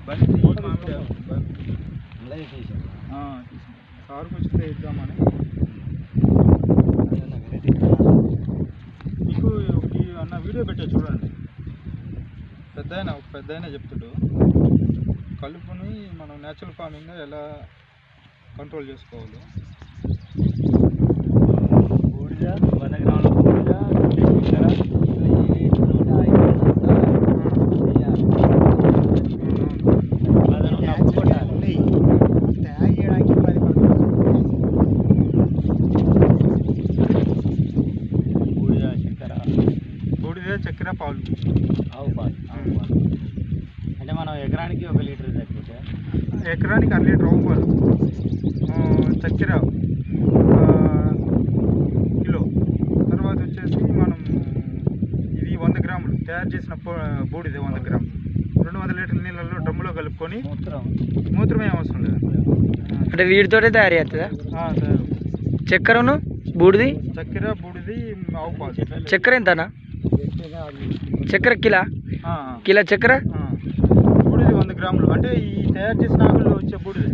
బంతి మామిడి సారుకు వచ్చిందే ఇద్దామని. మీకు అన్న వీడియో పెట్టే చూడండి. ఒక పెద్ద ఆయన చెప్తాడు కలుపుని మనం న్యాచురల్ ఫార్మింగ్ ఎలా కంట్రోల్ చేసుకోవాలి. బూడిద 100 గ్రాముల బూడిద బూడిద చక్కెర పాలు ఆవు పాలు అంటే మనం ఎకరానికి 1 లీటర్ తగ్గితే ఎకరానికి 1 లీటర్ ఆవు పాలు, చక్కెర కిలో, తర్వాత వచ్చేసి మనం ఇది 100 గ్రాములు తయారు చేసిన బూడిద 100 గ్రాములు 200 లీటర్ల నీళ్ళల్లో డ్రమ్ములో కలుపుకొని. మూత్రం ఏం అవసరం లేదు, అంటే వీటితోటే తయారు చేస్తుందా? చక్కెరను బూడిది, చక్కెర బూడిది ఆవు పాలు. చక్కెర ఎంతనా? చక్కెర కిలో చక్కెర బూడిది 100 గ్రాములు అంటే ఈ తయారు చేసిన ఆకుల్లో వచ్చే బూడిది